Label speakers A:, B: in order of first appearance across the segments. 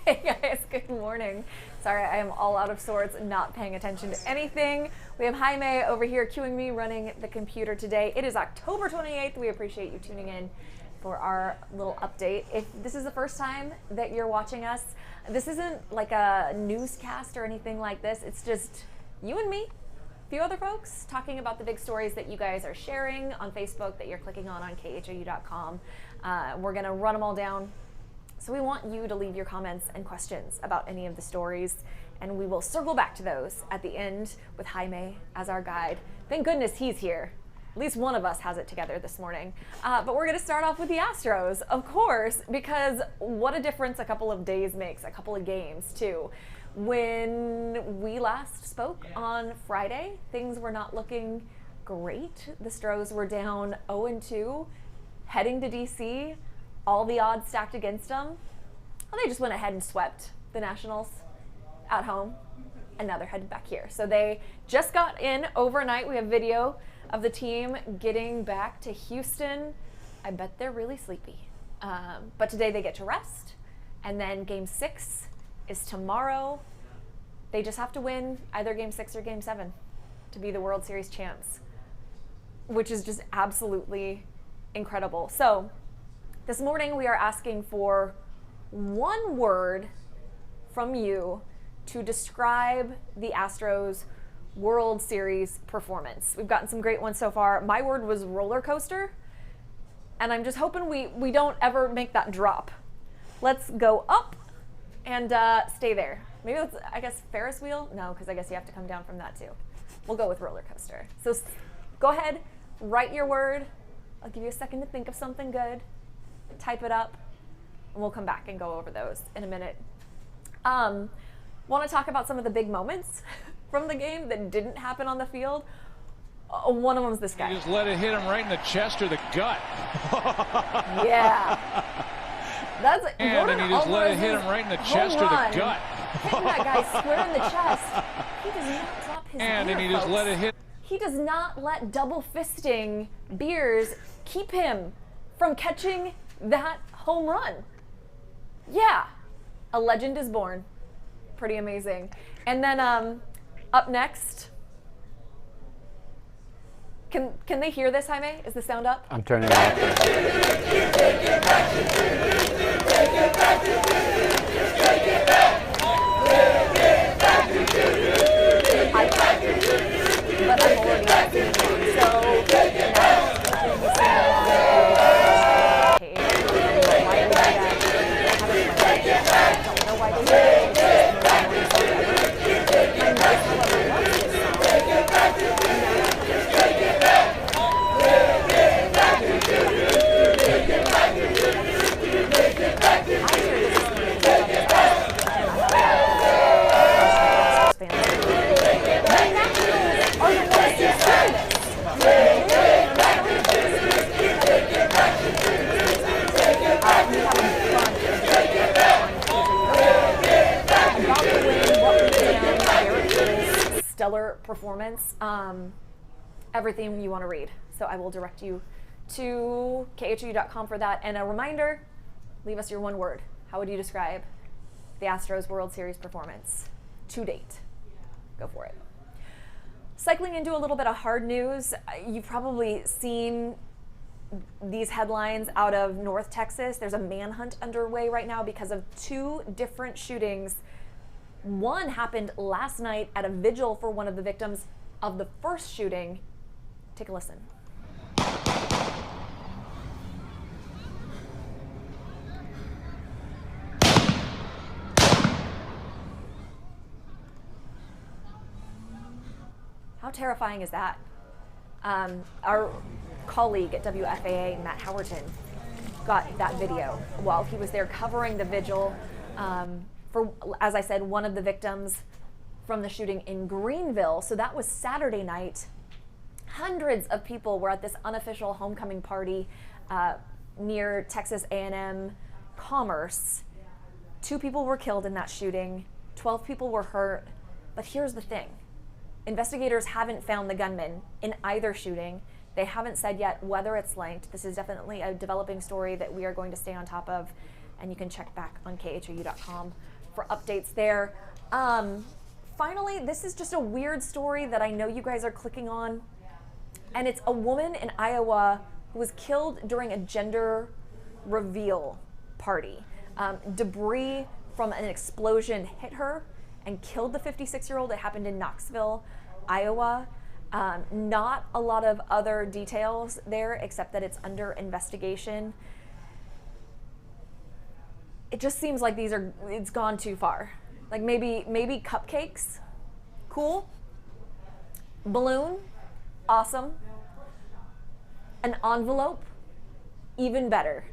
A: Hey guys, good morning. Sorry, I am all out of sorts, not paying attention to anything. We have Jaime over here queuing me, running the computer today. It is October 28th. We appreciate you tuning in for our little update. If this is the first time that you're watching us, this isn't like a newscast or anything like this. It's just you and me, a few other folks, talking about the big stories that you guys are sharing on Facebook, that you're clicking on khou.com. We're gonna run them all down. So we want you to leave your comments and questions about any of the stories, and we will circle back to those at the end with Jaime as our guide. Thank goodness he's here. At least one of us has it together this morning. But we're gonna start off with the Astros, of course, because what a difference a couple of days makes, a couple of games too. When we last spoke on Friday, things were not looking great. The Astros were down 0-2, heading to DC. All the odds stacked against them. Well, they just went ahead and swept the Nationals at home, and now they're headed back here. So they just got in overnight. We have video of the team getting back to Houston. I bet they're really sleepy. But today they get to rest, and then Game 6 is tomorrow. They just have to win either Game 6 or Game 7 to be the World Series champs, which is just absolutely incredible. So this morning we are asking for one word from you to describe the Astros World Series performance. We've gotten some great ones so far. My word was roller coaster, and I'm just hoping we don't ever make that drop. Let's go up and stay there. Maybe let's, I guess, Ferris wheel? No, because I guess you have to come down from that too. We'll go with roller coaster. So go ahead, write your word. I'll give you a second to think of something good. Type it up, and we'll come back and go over those in a minute. Want to talk about some of the big moments from the game that didn't happen on the field? One of them is this guy.
B: He just let it hit him right in the chest or the gut.
A: Yeah. That's
B: and he just let it hit him right in the chest or the gut.
A: Hitting that guy square in the chest. He does not drop his beer,
B: he just let it hit.
A: He does not let double fisting beers keep him from catching that home run. Yeah, a legend is born. Pretty amazing. And then up next, can they hear this, Jaime? Is the sound up?
C: I'm turning it up.
A: I can't, but I'm already singing it. So stellar performance, everything you want to read. So I will direct you to khou.com for that. And a reminder, leave us your one word. How would you describe the Astros World Series performance to date? Go for it. Cycling into a little bit of hard news, you've probably seen these headlines out of North Texas. There's a manhunt underway right now because of two different shootings. One happened last night at a vigil for one of the victims of the first shooting. Take a listen. How terrifying is that? Our colleague at WFAA, Matt Howerton, got that video while he was there covering the vigil for, as I said, one of the victims from the shooting in Greenville. So that was Saturday night. Hundreds of people were at this unofficial homecoming party near Texas A&M Commerce. 2 people were killed in that shooting. 12 people were hurt. But here's the thing. Investigators haven't found the gunman in either shooting. They haven't said yet whether it's linked. This is definitely a developing story that we are going to stay on top of and you can check back on khou.com for updates there. Finally, this is just a weird story that I know you guys are clicking on, and it's a woman in Iowa who was killed during a gender reveal party. Debris from an explosion hit her and killed the 56-year-old. It happened in Knoxville, Iowa. Not a lot of other details there except that it's under investigation. It just seems like it's gone too far. Like maybe cupcakes, cool. Balloon, awesome. An envelope, even better.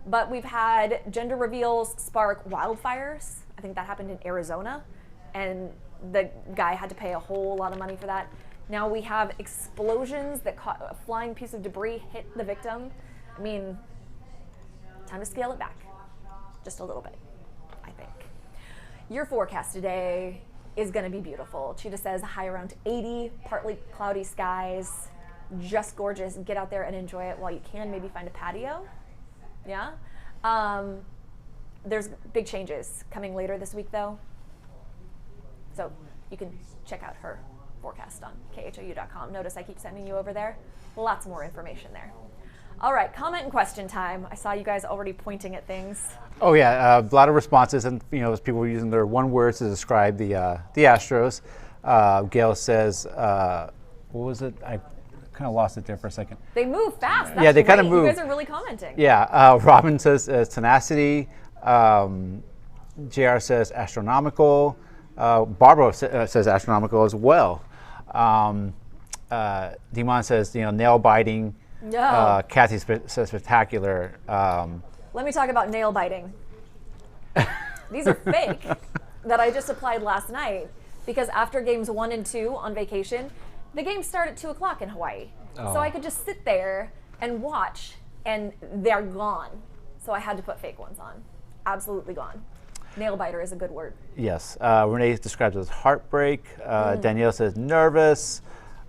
A: But we've had gender reveals spark wildfires. I think that happened in Arizona, and the guy had to pay a whole lot of money for that. Now we have explosions that caught a flying piece of debris hit the victim. I mean, time to scale it back just a little bit, I think. Your forecast today is going to be beautiful. Cheetah says high around 80, partly cloudy skies, just gorgeous. Get out there and enjoy it while you can. Maybe find a patio. Yeah. There's big changes coming later this week, though. So you can check out her forecast on khou.com. Notice I keep sending you over there. Lots more information there. All right, comment and question time. I saw you guys already pointing at things.
C: Oh yeah, a lot of responses, and as people were using their one words to describe the Astros. Gail says, what was it? I kind of lost it there for a second.
A: They move fast. That's
C: yeah, they kind of
A: great.
C: move.
A: You guys are really commenting.
C: Yeah, Robin says tenacity. JR says astronomical. Barbara says astronomical as well. Dimon says nail biting.
A: No.
C: Kathy says spectacular.
A: Let me talk about nail biting. These are fake that I just applied last night because after games 1 and 2 on vacation, the games start at 2 o'clock in Hawaii.
C: Oh.
A: So I could just sit there and watch, and they're gone. So I had to put fake ones on. Absolutely gone. Nail biter is a good word.
C: Yes. Renee describes it as heartbreak. Danielle says nervous.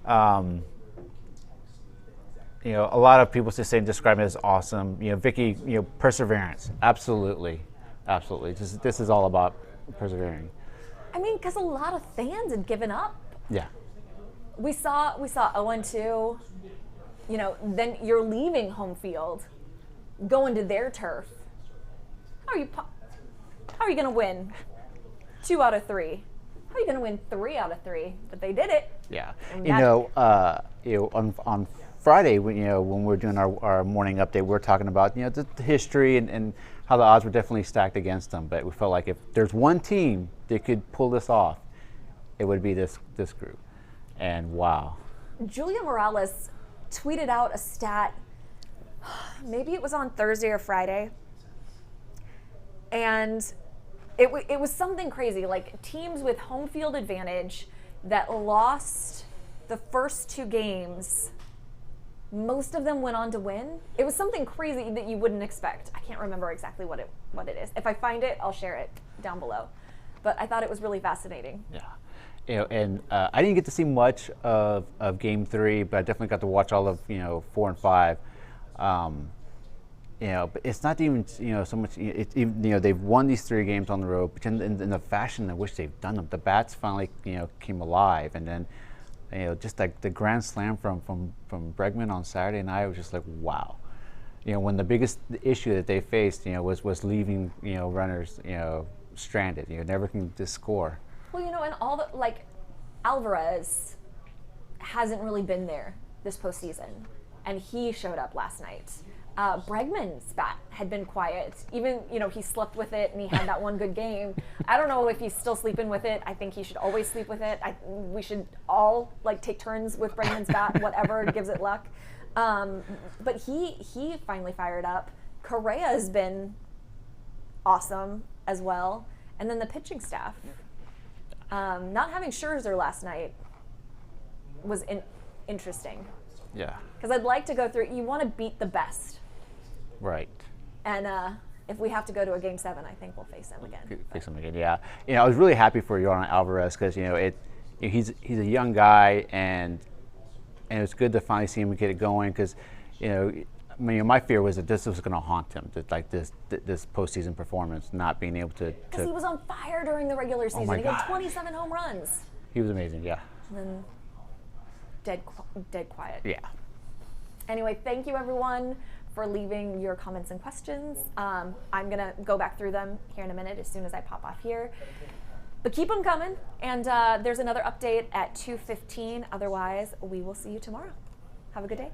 C: A lot of people just describe it as awesome. Vicky, perseverance. Absolutely. Absolutely. This is all about persevering.
A: I mean, because a lot of fans had given up.
C: Yeah.
A: We saw 0-2. Then you're leaving home field, going to their turf. How are you going to win 2 out of 3? How are you going to win 3 out of 3? But they did it.
C: Yeah.
A: And
C: On Friday, when we were doing our morning update, we were talking about the history and how the odds were definitely stacked against them. But we felt like if there's one team that could pull this off, it would be this group. And wow.
A: Julia Morales tweeted out a stat, maybe it was on Thursday or Friday, and it was something crazy, like teams with home field advantage that lost the first 2 games, most of them went on to win. It was something crazy that you wouldn't expect. I can't remember exactly what it is. If I find it, I'll share it down below. But I thought it was really fascinating.
C: Yeah. And I didn't get to see much of Game 3, but I definitely got to watch all of 4 and 5. But it's not even so much. They've won these 3 games on the road, but in the fashion in which they've done them, the bats finally came alive, and then just like the grand slam from Bregman on Saturday night was just like wow. When the biggest issue that they faced was leaving runners stranded. Never can just score. Well,
A: and all the Alvarez hasn't really been there this postseason, and he showed up last night. Bregman's bat had been quiet. Even, he slept with it and he had that one good game. I don't know if he's still sleeping with it. I think he should always sleep with it. We should all take turns with Bregman's bat, whatever gives it luck. But he finally fired up. Correa has been awesome as well. And then the pitching staff. Not having Scherzer last night was interesting.
C: Yeah.
A: Because I'd like to go through, you want to beat the best.
C: Right.
A: And if we have to go to a Game 7, I think we'll face him again.
C: Face him again, yeah. I was really happy for Yordan Alvarez because he's a young guy, and it's good to finally see him get it going because my fear was that this was going to haunt him, that like this postseason performance, not being able to.
A: Because he was on fire during the regular season.
C: my
A: He had
C: God.
A: 27 home runs.
C: He was amazing, yeah.
A: And then dead quiet.
C: Yeah.
A: Anyway, thank you everyone for leaving your comments and questions. I'm gonna go back through them here in a minute as soon as I pop off here. But keep them coming, and there's another update at 2:15. Otherwise, we will see you tomorrow. Have a good day.